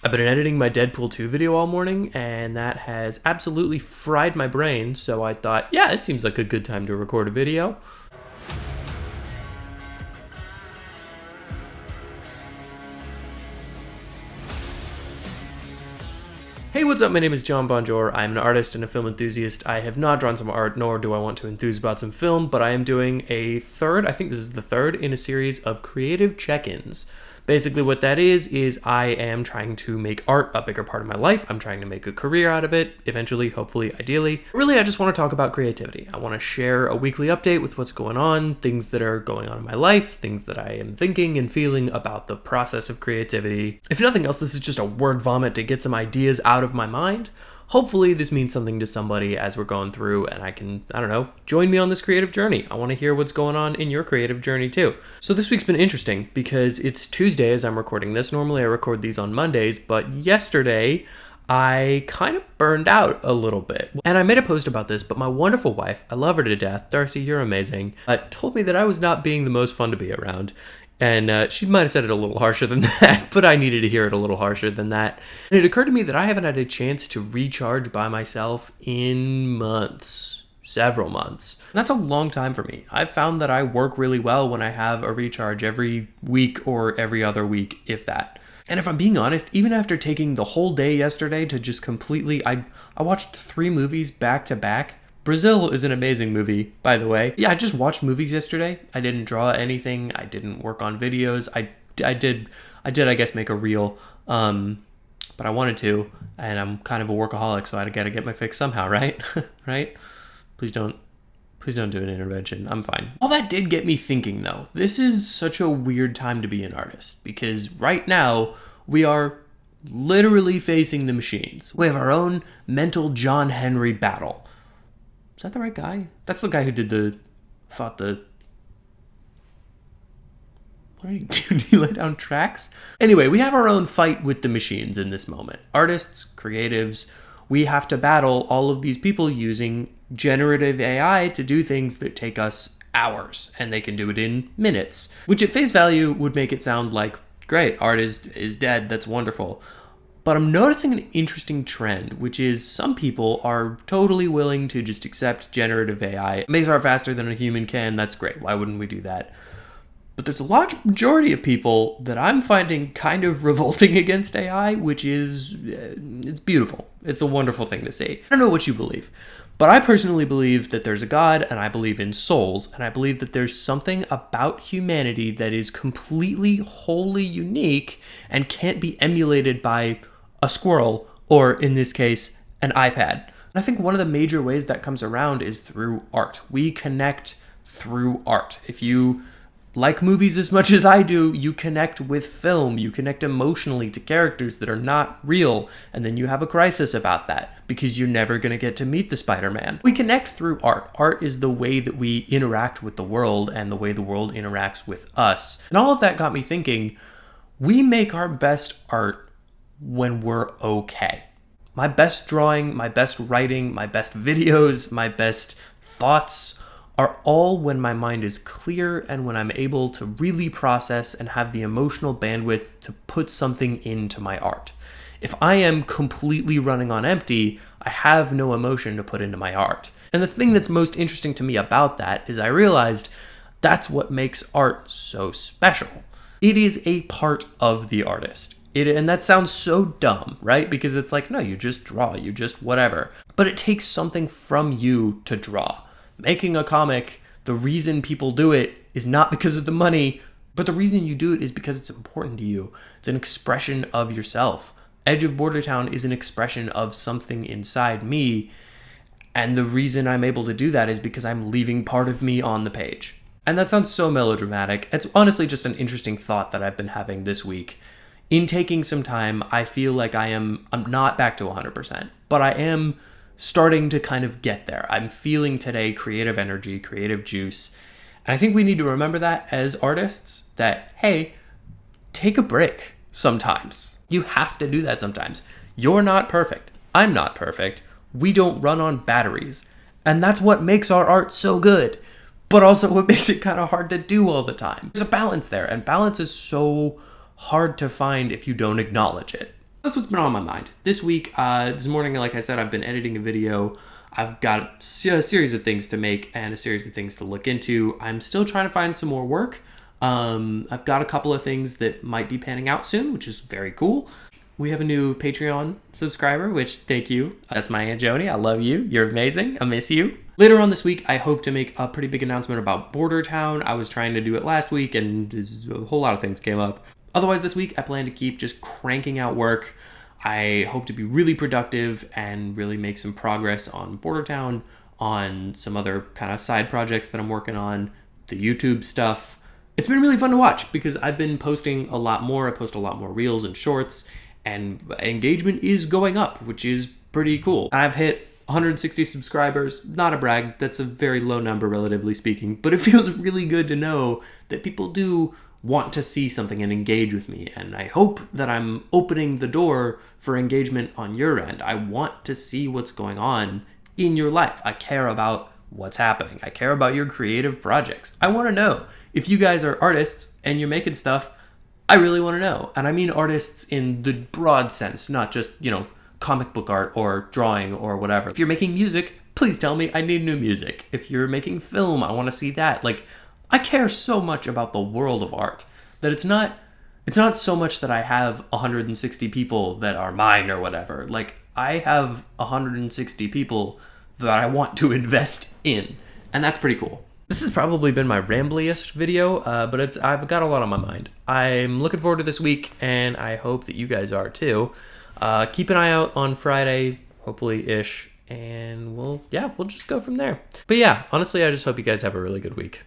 I've been editing my Deadpool 2 video all morning, and that has absolutely fried my brain, so I thought, yeah, it seems like a good time to record a video. Hey, what's up? My name is John Bonjour. I'm an artist and a film enthusiast. I have not drawn some art, nor do I want to enthuse about some film, but I am doing a third, I think this is the third, in a series of creative check-ins. Basically what that is I am trying to make art a bigger part of my life. I'm trying to make a career out of it, eventually, hopefully, ideally. Really, I just want to talk about creativity. I want to share a weekly update with what's going on, things that are going on in my life, things that I am thinking and feeling about the process of creativity. If nothing else, this is just a word vomit to get some ideas out of my mind. Hopefully this means something to somebody as we're going through and I can, join me on this creative journey. I want to hear what's going on in your creative journey too. So this week's been interesting because it's Tuesday as I'm recording this. Normally I record these on Mondays, but yesterday I kind of burned out a little bit. And I made a post about this, but my wonderful wife, I love her to death, Darcy, you're amazing, told me that I was not being the most fun to be around. And she might have said it a little harsher than that, but I needed to hear it a little harsher than that. And it occurred to me that I haven't had a chance to recharge by myself in months. Several months. That's a long time for me. I've found that I work really well when I have a recharge every week or every other week, if that. And if I'm being honest, even after taking the whole day yesterday to just completely... I watched 3 movies back to back. Brazil is an amazing movie, by the way. Yeah, I just watched movies yesterday. I didn't draw anything. I didn't work on videos. I did, I guess, make a reel, but I wanted to, and I'm kind of a workaholic, so I gotta get my fix somehow, right? Right? Please don't do an intervention. I'm fine. All that did get me thinking, though. This is such a weird time to be an artist, because right now, we are literally facing the machines. We have our own mental John Henry battle. Is that the right guy? That's the guy who what did he do? Did he lay down tracks? Anyway, we have our own fight with the machines in this moment. Artists, creatives, we have to battle all of these people using generative AI to do things that take us hours, and they can do it in minutes, which at face value would make it sound like, great, art is dead, that's wonderful. But I'm noticing an interesting trend, which is some people are totally willing to just accept generative AI. It makes art faster than a human can. That's great. Why wouldn't we do that? But there's a large majority of people that I'm finding kind of revolting against AI, which is, it's beautiful. It's a wonderful thing to see. I don't know what you believe, but I personally believe that there's a God, and I believe in souls, and I believe that there's something about humanity that is completely, wholly unique and can't be emulated by a squirrel, or in this case, an iPad. And I think one of the major ways that comes around is through art. We connect through art. If you like movies as much as I do, you connect with film. You connect emotionally to characters that are not real, and then you have a crisis about that because you're never going to get to meet the Spider-Man. We connect through art. Art is the way that we interact with the world and the way the world interacts with us. And all of that got me thinking, we make our best art when we're okay. My best drawing, my best writing, my best videos, my best thoughts are all when my mind is clear and when I'm able to really process and have the emotional bandwidth to put something into my art. If I am completely running on empty, I have no emotion to put into my art. And the thing that's most interesting to me about that is I realized that's what makes art so special. It is a part of the artist. And that sounds so dumb, right? Because it's like, no, you just draw, you just whatever. But it takes something from you to draw. Making a comic, the reason people do it is not because of the money, but the reason you do it is because it's important to you. It's an expression of yourself. Edge of Bordertown is an expression of something inside me. And the reason I'm able to do that is because I'm leaving part of me on the page. And that sounds so melodramatic. It's honestly just an interesting thought that I've been having this week. In taking some time, I feel like I'm not back to 100%, but I am starting to kind of get there. I'm feeling today creative energy, creative juice. And I think we need to remember that as artists, that, hey, take a break sometimes. You have to do that sometimes. You're not perfect. I'm not perfect. We don't run on batteries. And that's what makes our art so good, but also what makes it kind of hard to do all the time. There's a balance there, and balance is so hard to find if you don't acknowledge it. That's what's been on my mind. This week, this morning, like I said, I've been editing a video. I've got a series of things to make and a series of things to look into. I'm still trying to find some more work. I've got a couple of things that might be panning out soon, which is very cool. We have a new Patreon subscriber, which thank you. That's my Aunt Joni. I love you. You're amazing. I miss you. Later on this week, I hope to make a pretty big announcement about Border Town. I was trying to do it last week and a whole lot of things came up. Otherwise, this week, I plan to keep just cranking out work. I hope to be really productive and really make some progress on Border Town, on some other kind of side projects that I'm working on, the YouTube stuff. It's been really fun to watch because I've been posting a lot more. I post a lot more reels and shorts, and engagement is going up, which is pretty cool. I've hit 160 subscribers. Not a brag. That's a very low number, relatively speaking, but it feels really good to know that people do want to see something and engage with me. And I hope that I'm opening the door for engagement on your end. I want to see what's going on in your life. I care about what's happening. I care about your creative projects. I want to know if you guys are artists and you're making stuff. I really want to know. And I mean artists in the broad sense, not just, comic book art or drawing or whatever. If you're making music, please tell me. I need new music. If you're making film, I want to see that. I care so much about the world of art that it's not so much that I have 160 people that are mine or whatever. I have 160 people that I want to invest in, and that's pretty cool. This has probably been my rambliest video, but I've got a lot on my mind. I'm looking forward to this week, and I hope that you guys are too. Keep an eye out on Friday, hopefully-ish, and we'll just go from there. But yeah, honestly, I just hope you guys have a really good week.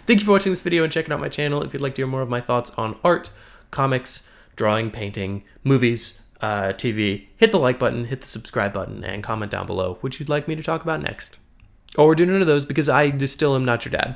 Thank you for watching this video and checking out my channel. If you'd like to hear more of my thoughts on art, comics, drawing, painting, movies, TV, hit the like button, hit the subscribe button, and comment down below what you'd like me to talk about next. Or do none of those because I just still am not your dad.